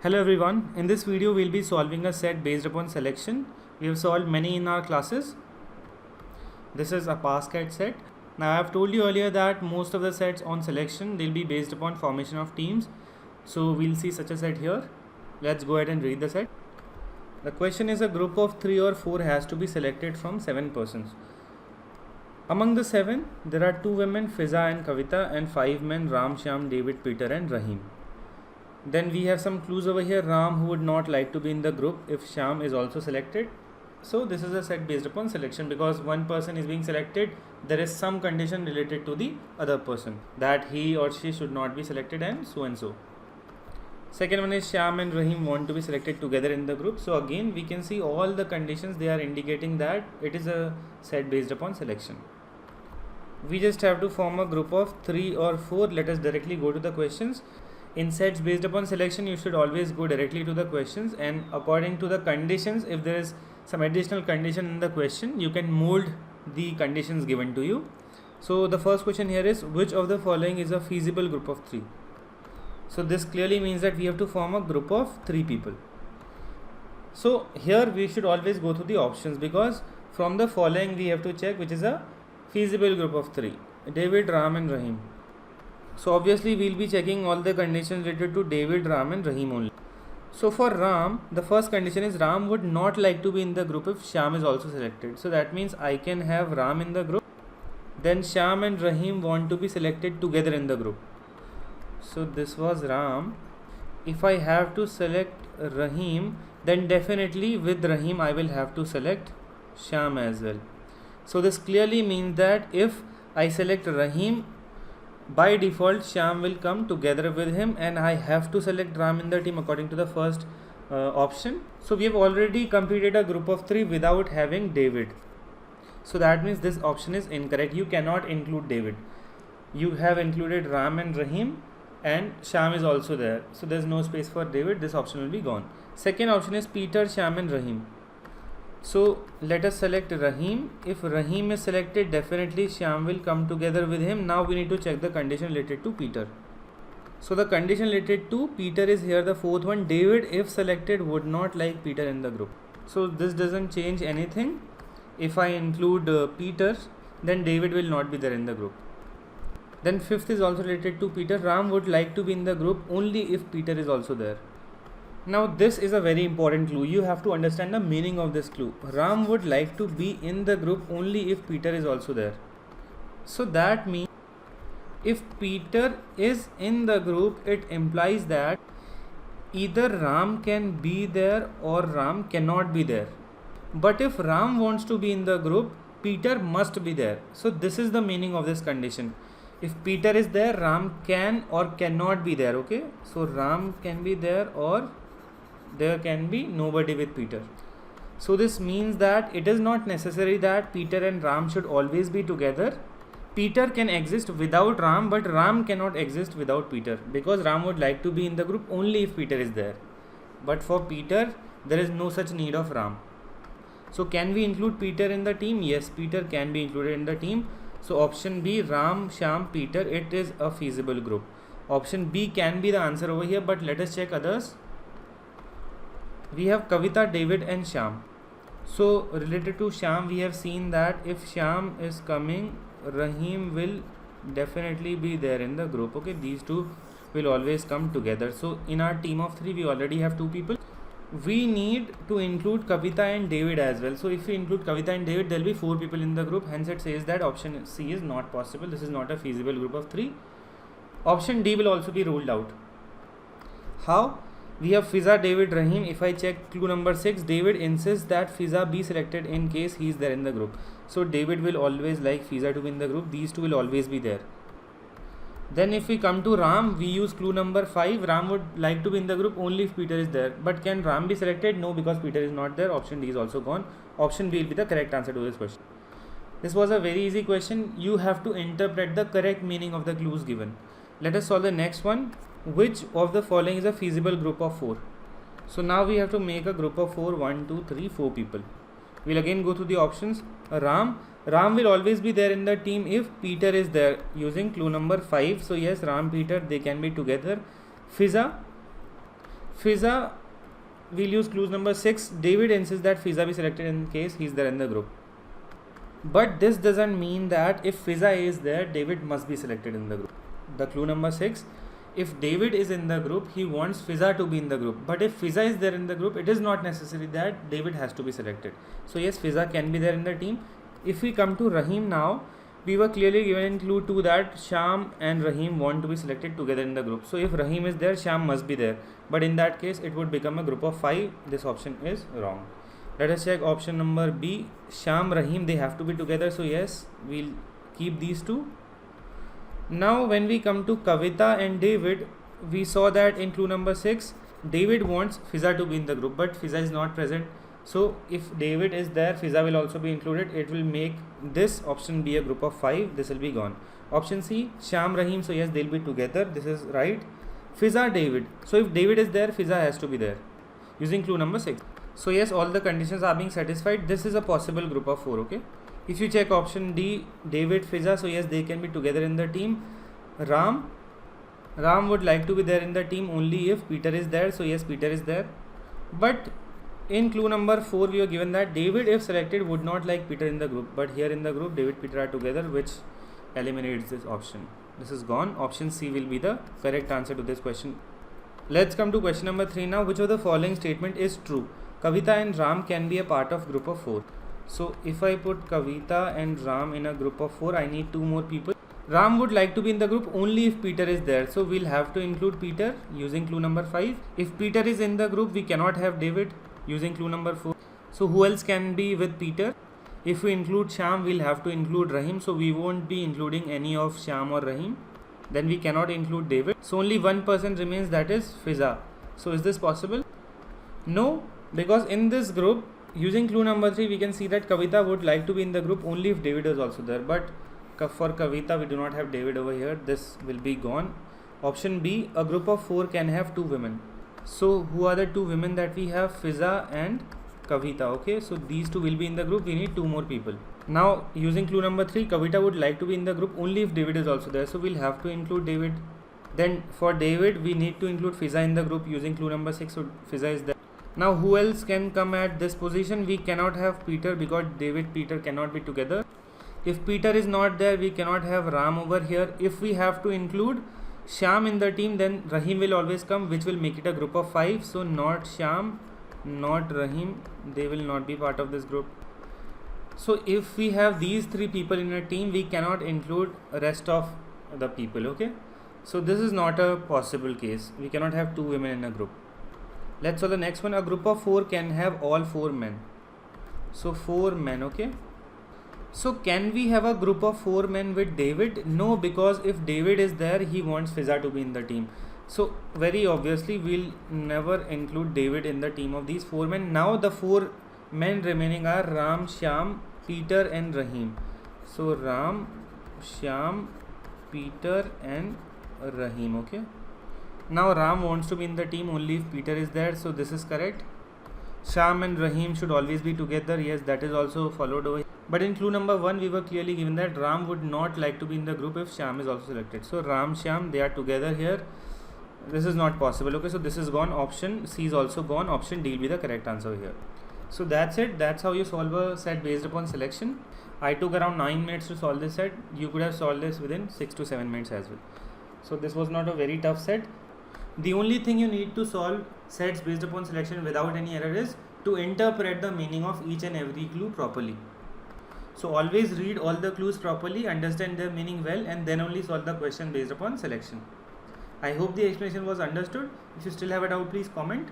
Hello everyone, in this video we'll be solving a set based upon selection. We have solved many in our classes. This is a Pascat set. Now I have told you earlier that most of the sets on selection they'll be based upon formation of teams. So we'll see such a set here. Let's go ahead and read the set. The question is a group of 3 or 4 has to be selected from 7 persons. Among the 7, there are 2 women Fiza and Kavita and 5 men Ram, Shyam, David, Peter and Rahim. Then we have some clues over here. Ram, who would not like to be in the group if Shyam is also selected. So this is a set based upon selection because one person is being selected. There is some condition related to the other person that he or she should not be selected and so and so. Second one is Shyam and Rahim want to be selected together in the group. So again we can see all the conditions, they are indicating that it is a set based upon selection. We just have to form a group of 3 or 4. Let us directly go to the questions. In sets based upon selection, you should always go directly to the questions, and according to the conditions, if there is some additional condition in the question, you can mold the conditions given to you. So the first question here is, which of the following is a feasible group of 3? So this clearly means that we have to form a group of 3 people. So here we should always go through the options because from the following we have to check which is a feasible group of 3. David, Ram and Rahim. So obviously we'll be checking all the conditions related to David, Ram and Rahim only. So for Ram, the first condition is Ram would not like to be in the group if Shyam is also selected. So that means I can have Ram in the group. Then Shyam and Rahim want to be selected together in the group. So this was Ram. If I have to select Rahim, then definitely with Rahim I will have to select Shyam as well. So this clearly means that if I select Rahim, by default Shyam will come together with him and I have to select Ram in the team according to the first option. So we have already completed a group of 3 without having David. So that means this option is incorrect. You cannot include David. You have included Ram and Rahim and Shyam is also there. So there is no space for David. This option will be gone. Second option is Peter, Shyam and Rahim. So let us select Rahim. If Rahim is selected, definitely Shyam will come together with him. Now we need to check the condition related to Peter. So the condition related to Peter is here, the fourth one. David, if selected, would not like Peter in the group. So this doesn't change anything. If I include Peter, then David will not be there in the group. Then fifth is also related to Peter. Ram would like to be in the group only if Peter is also there. Now this is a very important clue. You have to understand the meaning of this clue. Ram would like to be in the group only if Peter is also there. So that means if Peter is in the group, it implies that either Ram can be there or Ram cannot be there. But if Ram wants to be in the group, Peter must be there. So this is the meaning of this condition. If Peter is there, Ram can or cannot be there. Okay. So Ram can be there or there can be nobody with Peter. So this means that it is not necessary that Peter and Ram should always be together. Peter can exist without Ram, but Ram cannot exist without Peter because Ram would like to be in the group only if Peter is there. But for Peter, there is no such need of Ram. So can we include Peter in the team? Yes, Peter can be included in the team. So option B, Ram, Shyam, Peter, it is a feasible group. Option B can be the answer over here, but let us check others. We have Kavita, David and Shyam. So related to Shyam, we have seen that if Shyam is coming, Rahim will definitely be there in the group. Okay, these two will always come together. So in our team of 3, we already have 2 people. We need to include Kavita and David as well. So if we include Kavita and David, there will be 4 people in the group. Hence it says that option C is not possible. This is not a feasible group of 3. Option D will also be ruled out. How? We have Fiza, David, Rahim. If I check clue number 6, David insists that Fiza be selected in case he is there in the group. So David will always like Fiza to be in the group. These two will always be there. Then if we come to Ram, we use clue number 5. Ram would like to be in the group only if Peter is there. But can Ram be selected? No, because Peter is not there. Option D is also gone. Option B will be the correct answer to this question. This was a very easy question. You have to interpret the correct meaning of the clues given. Let us solve the next one. Which of the following is a feasible group of 4? So now we have to make a group of 4. 1, 2, 3, 4 people. We'll again go through the options. Ram will always be there in the team if Peter is there, using clue number 5. So yes, Ram, Peter, they can be together. Fiza Fiza, we'll use clues number 6. David insists that Fiza be selected in case he's there in the group. But this doesn't mean that if Fiza is there, David must be selected in the group. The clue number 6, if David is in the group, he wants Fiza to be in the group. But if Fiza is there in the group, it is not necessary that David has to be selected. So yes, Fiza can be there in the team. If we come to Rahim now, we were clearly given in clue 2 that Sham and Rahim want to be selected together in the group. So if Rahim is there, Sham must be there. But in that case, it would become a group of 5. This option is wrong. Let us check option number B. Sham, Rahim, they have to be together. So yes, we'll keep these two. Now when we come to Kavita and David, we saw that in clue number 6, David wants Fiza to be in the group, but Fiza is not present. So if David is there, Fiza will also be included. It will make this option be a group of 5. This will be gone. Option C, Sham, Rahim. So yes, they'll be together. This is right. Fiza, David. So if David is there, Fiza has to be there. Using clue number 6. So yes, all the conditions are being satisfied. This is a possible group of 4. Okay. If you check option D, David, Fiza. So yes, they can be together in the team. Ram would like to be there in the team only if Peter is there. So yes, Peter is there. But in clue number 4, we are given that David, if selected, would not like Peter in the group. But here in the group, David, Peter are together, which eliminates this option. This is gone. Option C will be the correct answer to this question. Let's come to question number 3 now. Which of the following statement is true? Kavita and Ram can be a part of group of 4. So if I put Kavita and Ram in a group of 4, I need 2 more people. Ram would like to be in the group only if Peter is there. So we'll have to include Peter using clue number 5. If Peter is in the group, we cannot have David using clue number 4. So who else can be with Peter? If we include Sham, we'll have to include Rahim. So we won't be including any of Sham or Rahim. Then we cannot include David. So only one person remains, that is Fiza. So is this possible? No, because in this group, using clue number 3, we can see that Kavita would like to be in the group only if David is also there. But for Kavita, we do not have David over here. This will be gone. Option B, a group of 4 can have 2 women. So who are the 2 women that we have? Fiza and Kavita. Okay, so these 2 will be in the group. We need 2 more people. Now using clue number 3, Kavita would like to be in the group only if David is also there. So we'll have to include David. Then for David, we need to include Fiza in the group using clue number 6. So Fiza is there. Now who else can come at this position? We cannot have Peter because David, Peter cannot be together. If Peter is not there, we cannot have Ram over here. If we have to include Sham in the team, then Rahim will always come, which will make it a group of 5. So not Sham, not Rahim, they will not be part of this group. So if we have these 3 people in a team, we cannot include rest of the people. Okay, so this is not a possible case. We cannot have 2 women in a group. Let's solve the next one. A group of 4 can have all 4 men. So 4 men. Okay, so can we have a group of 4 men with David? No, because if David is there, he wants Fiza to be in the team. So very obviously, we'll never include David in the team of these 4 men. Now the 4 men remaining are Ram, Sham, Peter and Rahim. So Ram, Sham, Peter and Rahim. Okay, now Ram wants to be in the team only if Peter is there. So this is correct. Sham and Rahim should always be together. Yes, that is also followed over. But in clue number 1, we were clearly given that Ram would not like to be in the group if Sham is also selected. So Ram, Sham, they are together here. This is not possible. Okay, so this is gone. Option C is also gone. Option D will be the correct answer here. So that's it. That's how you solve a set based upon selection. I took around 9 minutes to solve this set. You could have solved this within 6 to 7 minutes as well. So this was not a very tough set. The only thing you need to solve sets based upon selection without any error is to interpret the meaning of each and every clue properly. So always read all the clues properly, understand their meaning well, and then only solve the question based upon selection. I hope the explanation was understood. If you still have a doubt, please comment.